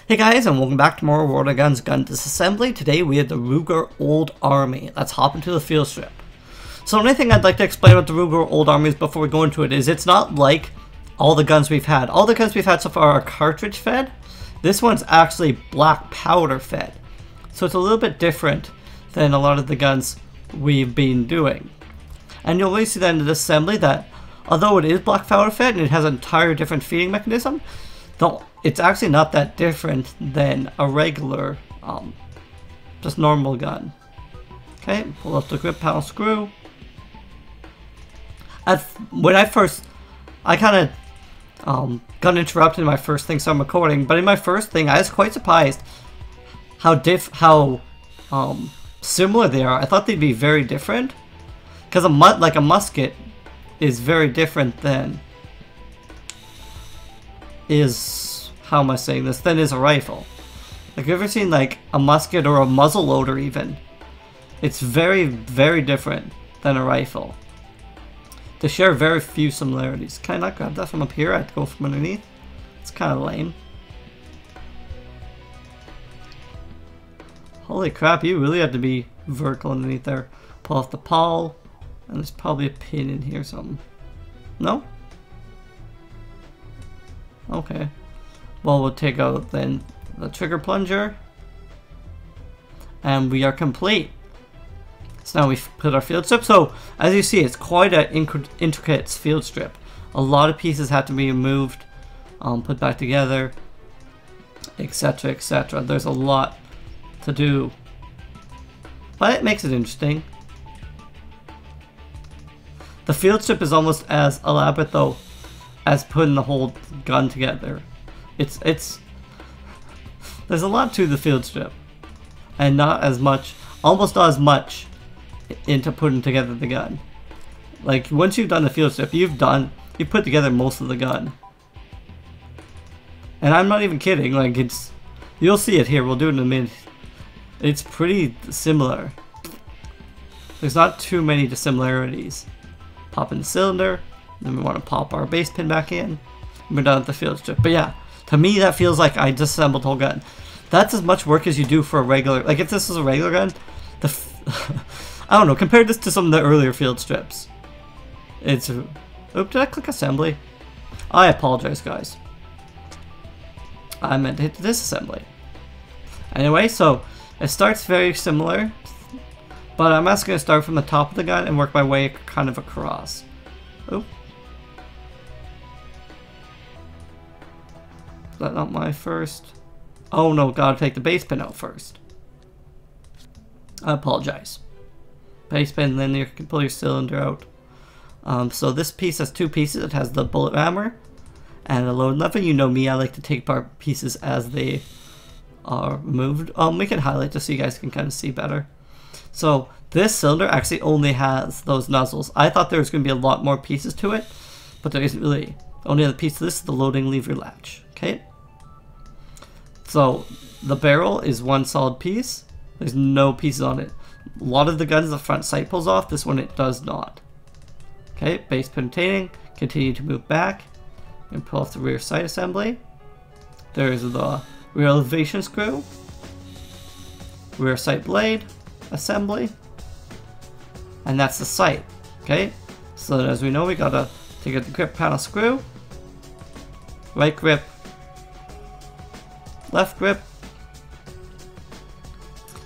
Hey guys, and welcome back to more World of Guns Gun Disassembly. Today we have the Ruger Old Army. Let's hop into the field strip. So the only thing I'd like to explain about the Ruger Old Army is before we go into it is it's not like all the guns we've had. All the guns we've had so far are cartridge fed. This one's actually black powder fed. So it's a little bit different than a lot of the guns we've been doing. And you'll really see that in the assembly that although it is black powder fed and it has an entire different feeding mechanism, it's actually not that different than a regular, just normal gun. Okay, pull up the grip panel screw. When I kind of got interrupted in my first thing, so I'm recording. But in my first thing, I was quite surprised how similar they are. I thought they'd be very different, because a musket is very different than how am I saying this? Than is a rifle. Like, have you ever seen like a musket or a muzzle loader even? It's very, very different than a rifle. They share very few similarities. Can I not grab that from up here? I have to go from underneath. It's kind of lame. Holy crap, you really have to be vertical underneath there. Pull off the pawl. And there's probably a pin in here or something. No? Okay. Well, we'll take out then the trigger plunger. And we are complete. So now we've put our field strip. So, as you see, it's quite an intricate field strip. A lot of pieces have to be removed, put back together, etc., etc. There's a lot to do. But it makes it interesting. The field strip is almost as elaborate, though, as putting the whole gun together. There's a lot to the field strip, and not as much, almost not as much, into putting together the gun. Like, once you've done the field strip, you've put together most of the gun. And I'm not even kidding. Like, you'll see it here. We'll do it in a minute. It's pretty similar. There's not too many dissimilarities. Pop in the cylinder. Then we want to pop our base pin back in. We're done with the field strip. But yeah, to me that feels like I disassembled the whole gun. That's as much work as you do for a regular. Like, if this was a regular gun, I don't know. Compare this to some of the earlier field strips. Oops, did I click assembly? I apologize, guys. I meant to hit the disassembly. Anyway, so it starts very similar, but I'm just going to start from the top of the gun and work my way kind of across. Oh. Is that not my first? Oh no, gotta take the base pin out first. I apologize. Base pin, then you can pull your cylinder out. So this piece has two pieces. It has the bullet rammer and a load lever. You know me, I like to take apart pieces as they are removed. We can highlight just so you guys can kind of see better. So this cylinder actually only has those nozzles. I thought there was going to be a lot more pieces to it, but there isn't really. The only other piece of this is the loading lever latch. Okay. So the barrel is one solid piece. There's no pieces on it. A lot of the guns, the front sight pulls off. This one, it does not. Okay, base pin retaining. Continue to move back and pull off the rear sight assembly. There's the rear elevation screw. Rear sight blade assembly. And that's the sight. Okay, so as we know, we gotta take out the grip panel screw. Right grip. Left grip.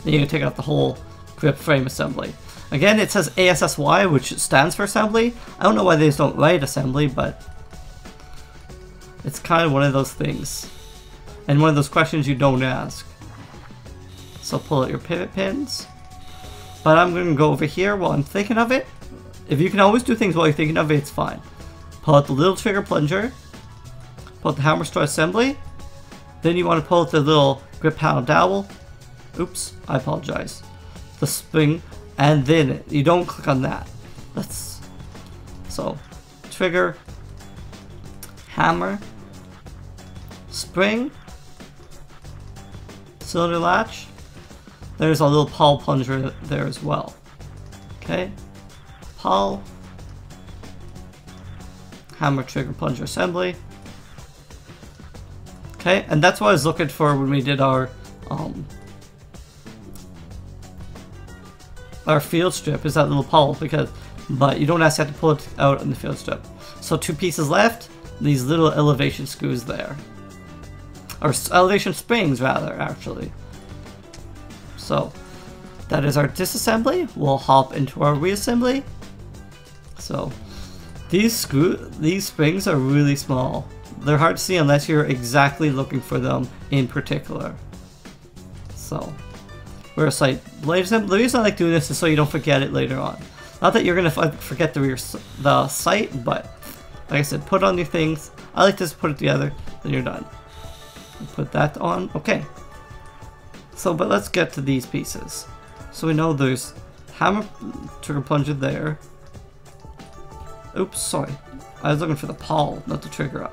Then you can take out the whole grip frame assembly. Again, it says ASSY, which stands for assembly. I don't know why they just don't write assembly, but it's kind of one of those things. And one of those questions you don't ask. So pull out your pivot pins. But I'm going to go over here while I'm thinking of it. If you can always do things while you're thinking of it, it's fine. Pull out the little trigger plunger. Pull out the hammer straw assembly. Then you want to pull out the little grip panel dowel. Oops, I apologize. The spring, and then you don't click on that. So trigger, hammer, spring, cylinder latch. There's a little pawl plunger there as well. Okay, pawl, hammer, trigger, plunger assembly. Okay, and that's what I was looking for when we did our field strip, is that little pole, but you don't actually have to pull it out on the field strip. So 2 pieces left, these little elevation screws there. Or elevation springs rather, actually. So that is our disassembly. We'll hop into our reassembly. So these springs are really small. They're hard to see unless you're exactly looking for them in particular. So the reason I like doing this is so you don't forget it later on. Not that you're gonna forget the site, but like I said, put on your things. I like to just put it together, then you're done. Put that on. Okay. So, but let's get to these pieces. So we know there's hammer, trigger plunger there. Oops, sorry. I was looking for the pawl, not the trigger.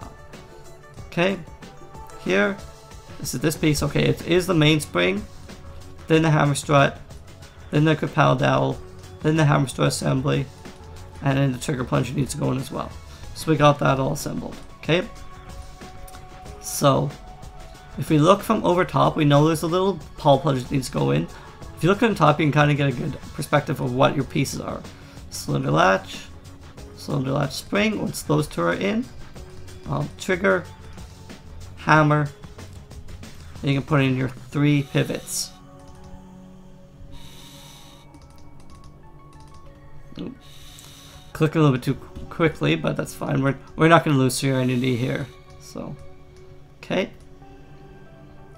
Okay. Here. This is this piece. Okay, it is the mainspring. Then the hammer strut. Then the capel dowel. Then the hammer strut assembly. And then the trigger plunger needs to go in as well. So we got that all assembled. Okay. So if we look from over top, we know there's a little pawl plunger that needs to go in. If you look at the top, you can kind of get a good perspective of what your pieces are. Cylinder latch spring, once those 2 are in. Trigger, hammer, and you can put in your 3 pivots. Click a little bit too quickly, but that's fine. We're not going to lose serenity here. So, okay.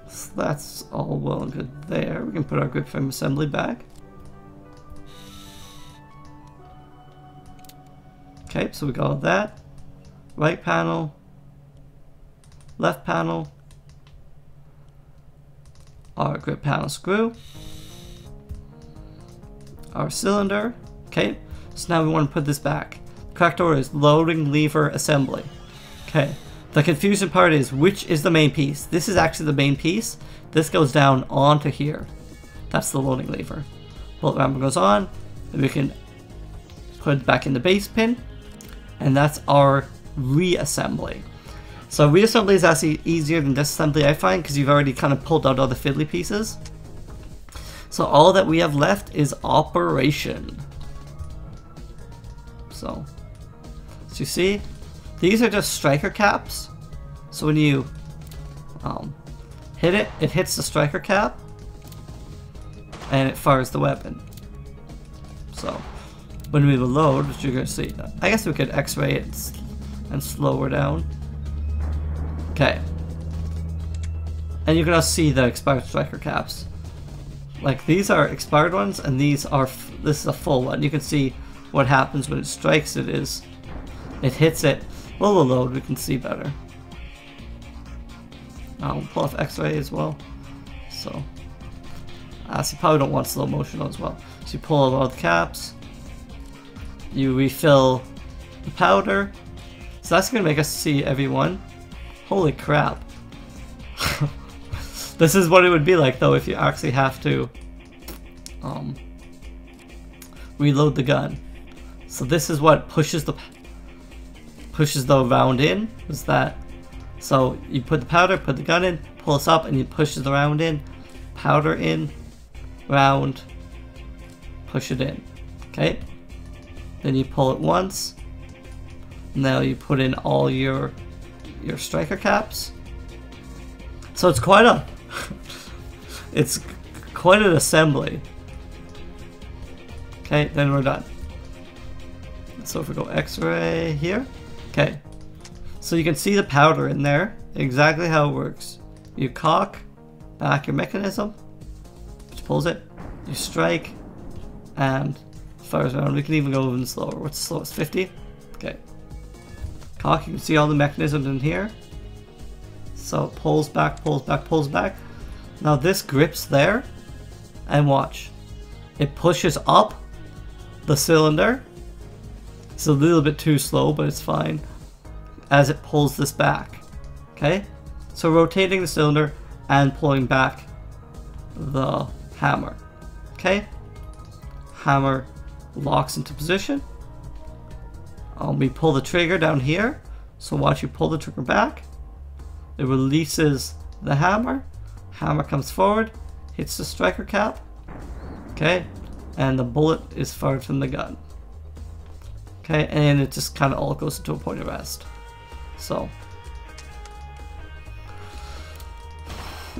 So that's all well and good there. We can put our grip frame assembly back. Okay, so we got that. Right panel, left panel, our grip panel screw, our cylinder. Okay, so now we want to put this back. The correct order is loading lever assembly. Okay, the confusing part is which is the main piece. This is actually the main piece. This goes down onto here. That's the loading lever. Bolt rammer goes on, and we can put it back in the base pin, and that's our reassembly. So reassembly is actually easier than disassembly, I find, because you've already kind of pulled out all the fiddly pieces. So all that we have left is operation. So you see, these are just striker caps. So when you hit it, it hits the striker cap, and it fires the weapon. So when we load, which you're going to see, I guess we could X-ray it and slow her down. Okay. And you're going to see the expired striker caps. Like, these are expired ones, and this is a full one. You can see what happens when it strikes it hits it. Well, we'll load, we can see better. We'll pull off X-ray as well. So, so you probably don't want slow motion as well. So you pull out all the caps. You refill the powder. So that's going to make us see every one. Holy crap. This is what it would be like, though, if you actually have to reload the gun. So this is what pushes the round in. Is that? So you put the powder, put the gun in, pull this up, and you push the round in. Powder in, round, push it in. Okay. Then you pull it once. Now you put in all your striker caps. So it's quite a it's quite an assembly. Okay, then we're done. So if we go X-ray here, okay. So you can see the powder in there, exactly how it works. You cock back your mechanism, which pulls it. You strike, and fires around. We can even go even slower. What's the slowest? 50? Okay. Cock, you can see all the mechanisms in here. So it pulls back, pulls back, pulls back. Now this grips there, and watch. It pushes up the cylinder. It's a little bit too slow, but it's fine. As it pulls this back. Okay? So rotating the cylinder and pulling back the hammer. Okay? Hammer locks into position. We pull the trigger down here. So watch you pull the trigger back. it releases the hammer. Hammer comes forward, hits the striker cap. Okay, and the bullet is fired from the gun. Okay, and it just kind of all goes into a point of rest. So,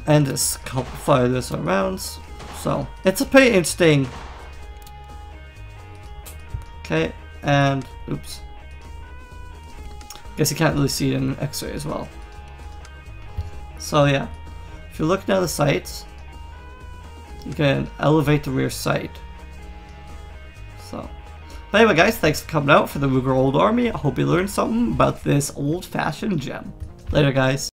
and just fire this rounds. So it's a pretty interesting. Okay, and oops. Guess you can't really see it in X-ray as well. So yeah, if you're looking at the sights, you can elevate the rear sight. So, but anyway guys, thanks for coming out for the Ruger Old Army. I hope you learned something about this old-fashioned gem. Later guys.